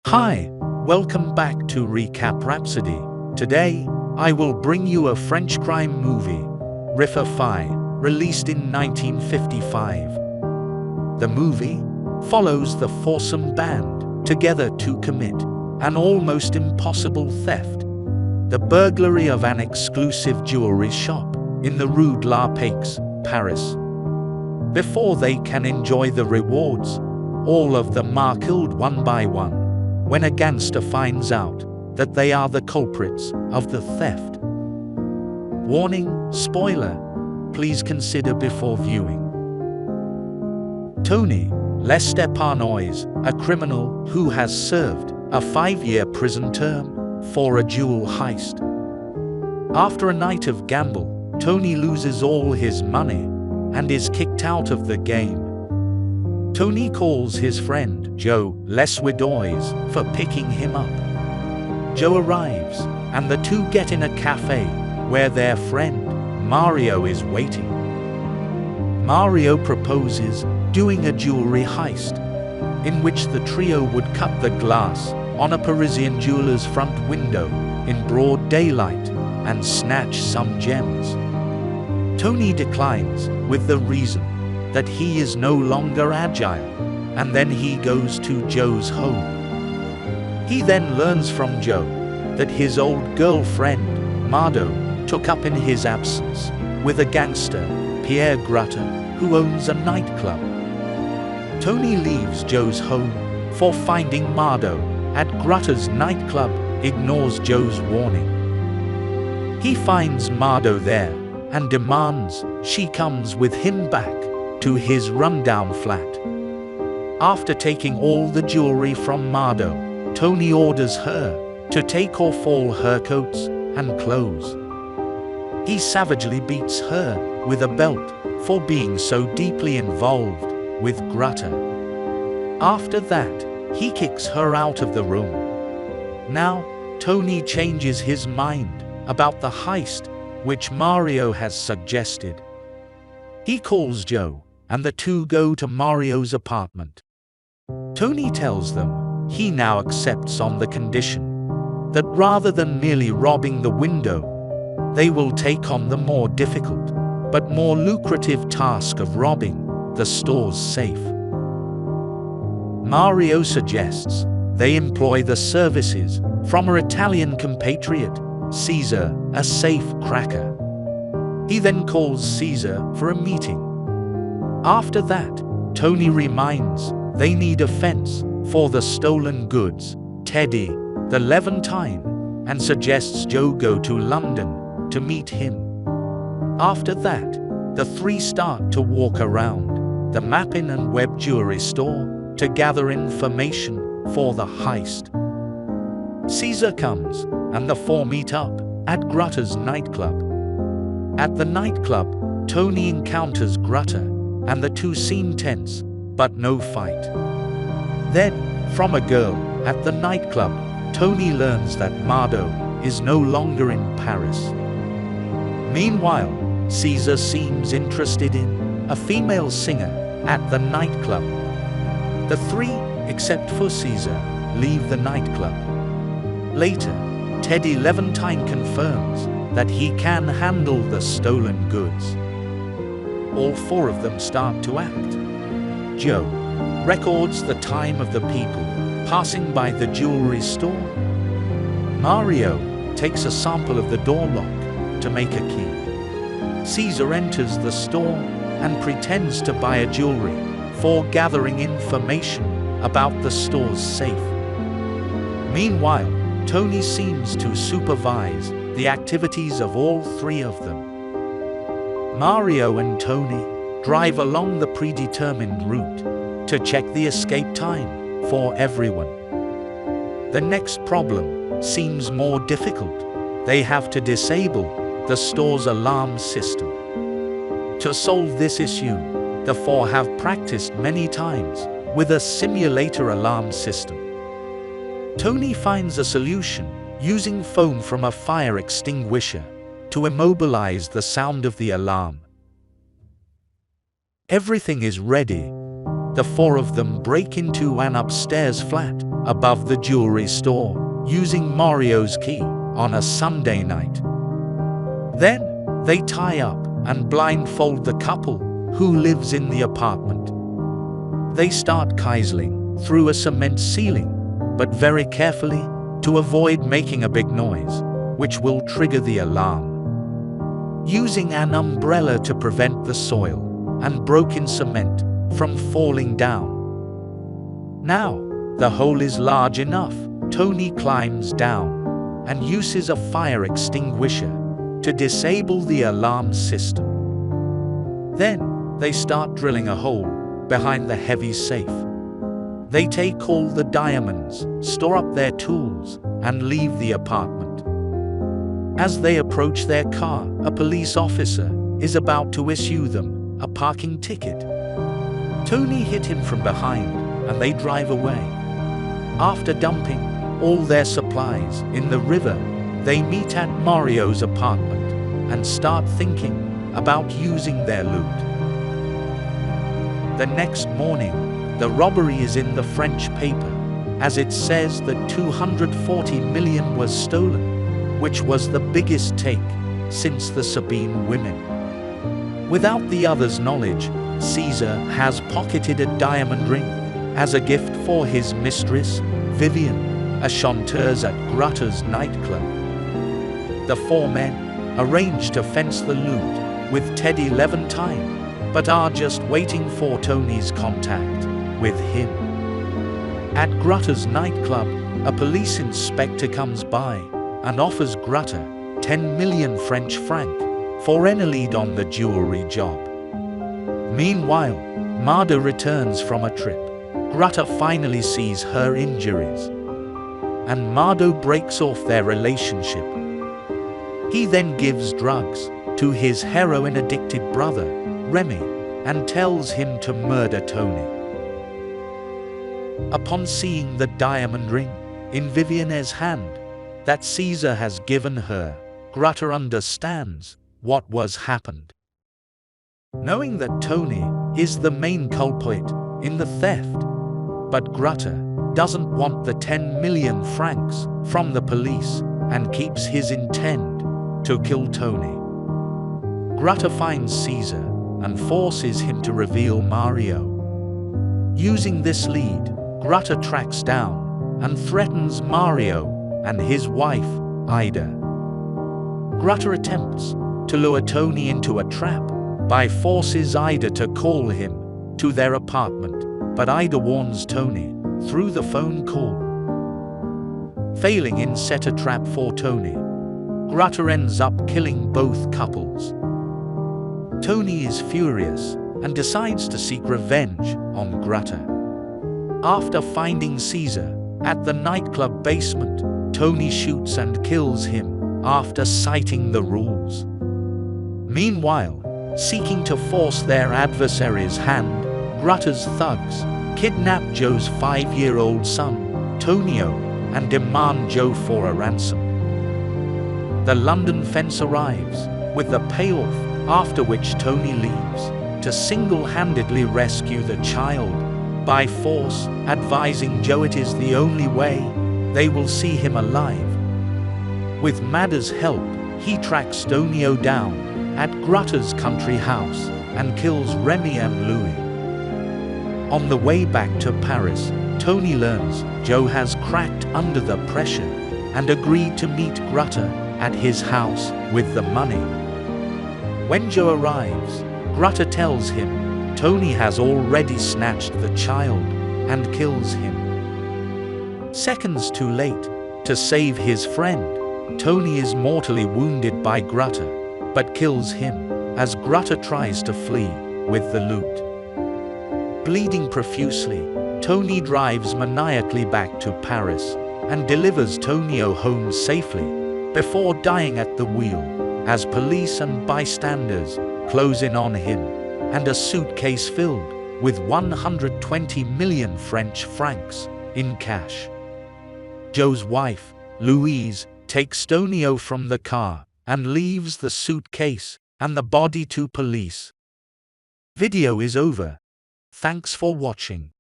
Hi, welcome back to Recap Rhapsody. Today, I will bring you a French crime movie, Rififi, released in 1955. The movie follows the foursome band together to commit an almost impossible theft, the burglary of an exclusive jewelry shop in the Rue de la Paix, Paris. Before they can enjoy the rewards, all of them are killed one by one when a gangster finds out that they are the culprits of the theft. Warning, spoiler, please consider before viewing. Tony, les Stéphanois, a criminal who has served a 5-year prison term for a jewel heist. After a night of gamble, Tony loses all his money and is kicked out of the game. Tony calls his friend Joe, les Suédois, for picking him up. Joe arrives, and the two get in a cafe where their friend Mario is waiting. Mario proposes doing a jewelry heist, in which the trio would cut the glass on a Parisian jeweler's front window in broad daylight and snatch some gems. Tony declines with the reason that he is no longer agile, and then he goes to Joe's home. He then learns from Joe that his old girlfriend, Mardo, took up in his absence with a gangster, Pierre Grutter, who owns a nightclub. Tony leaves Joe's home for finding Mardo at Grutter's nightclub, ignores Joe's warning. He finds Mardo there and demands she comes with him back to his rundown flat. After taking all the jewelry from Mardo, Tony orders her to take off all her coats and clothes. He savagely beats her with a belt for being so deeply involved with Grutter. After that, he kicks her out of the room. Now, Tony changes his mind about the heist which Mario has suggested. He calls Joe, and the two go to Mario's apartment. Tony tells them he now accepts on the condition that rather than merely robbing the window, they will take on the more difficult but more lucrative task of robbing the store's safe. Mario suggests they employ the services from her Italian compatriot, César, a safe cracker. He then calls César for a meeting. After that, Tony reminds they need a fence for the stolen goods, Teddy, the Levantine, and suggests Joe go to London to meet him. After that, the three start to walk around the Mappin and Webb jewelry store to gather information for the heist. César comes, and the four meet up at Grutter's nightclub. At the nightclub, Tony encounters Grutter, and the two seem tense, but no fight. Then, from a girl at the nightclub, Tony learns that Mardo is no longer in Paris. Meanwhile, César seems interested in a female singer at the nightclub. The three, except for César, leave the nightclub. Later, Teddy Levantine confirms that he can handle the stolen goods. All four of them start to act. Joe records the time of the people passing by the jewelry store. Mario takes a sample of the door lock to make a key. César enters the store and pretends to buy a jewelry for gathering information about the store's safe. Meanwhile, Tony seems to supervise the activities of all three of them. Mario and Tony drive along the predetermined route to check the escape time for everyone. The next problem seems more difficult. They have to disable the store's alarm system. To solve this issue, the four have practiced many times with a simulator alarm system. Tony finds a solution using foam from a fire extinguisher to immobilize the sound of the alarm. Everything is ready. The four of them break into an upstairs flat above the jewelry store, using Mario's key on a Sunday night. Then, they tie up and blindfold the couple who lives in the apartment. They start chiseling through a cement ceiling, but very carefully to avoid making a big noise, which will trigger the alarm. Using an umbrella to prevent the soil and broken cement from falling down. Now, the hole is large enough. Tony climbs down and uses a fire extinguisher to disable the alarm system. Then, they start drilling a hole behind the heavy safe. They take all the diamonds, store up their tools, and leave the apartment. As they approach their car, a police officer is about to issue them a parking ticket. Tony hit him from behind, and they drive away. After dumping all their supplies in the river, they meet at Mario's apartment and start thinking about using their loot. The next morning, the robbery is in the French paper, as it says that 240 million was stolen, which was the biggest take since the Sabine women. Without the others' knowledge, César has pocketed a diamond ring as a gift for his mistress, Vivian, a chanteuse at Grutter's nightclub. The four men arrange to fence the loot with Teddy Levantine, but are just waiting for Tony's contact with him. At Grutter's nightclub, a police inspector comes by and offers Grutter 10 million French francs for any lead on the jewelry job. Meanwhile, Marda returns from a trip. Grutter finally sees her injuries, and Mardo breaks off their relationship. He then gives drugs to his heroin-addicted brother, Remy, and tells him to murder Tony. Upon seeing the diamond ring in Viviane's hand that César has given her, Grutter understands what was happened. Knowing that Tony is the main culprit in the theft, but Grutter doesn't want the 10 million francs from the police and keeps his intent to kill Tony. Grutter finds César and forces him to reveal Mario. Using this lead, Grutter tracks down and threatens Mario and his wife, Ida. Grutter attempts to lure Tony into a trap by forces Ida to call him to their apartment, but Ida warns Tony through the phone call. Failing in set a trap for Tony, Grutter ends up killing both couples. Tony is furious and decides to seek revenge on Grutter. After finding César at the nightclub basement, Tony shoots and kills him after citing the rules. Meanwhile, seeking to force their adversary's hand, Grutter's thugs kidnap Joe's 5-year-old son, Tonio, and demand Joe for a ransom. The London fence arrives with the payoff, after which Tony leaves to single-handedly rescue the child by force, advising Joe it is the only way they will see him alive. With Mada's help, he tracks Tonio down at Grutter's country house and kills Remy and Louis. On the way back to Paris, Tony learns Joe has cracked under the pressure and agreed to meet Grutter at his house with the money. When Joe arrives, Grutter tells him Tony has already snatched the child and kills him. Seconds too late to save his friend, Tony is mortally wounded by Grutter, but kills him as Grutter tries to flee with the loot. Bleeding profusely, Tony drives maniacally back to Paris and delivers Tonio home safely before dying at the wheel as police and bystanders close in on him and a suitcase filled with 120 million French francs in cash. Joe's wife, Louise, takes Tonio from the car and leaves the suitcase and the body to police. Video is over. Thanks for watching.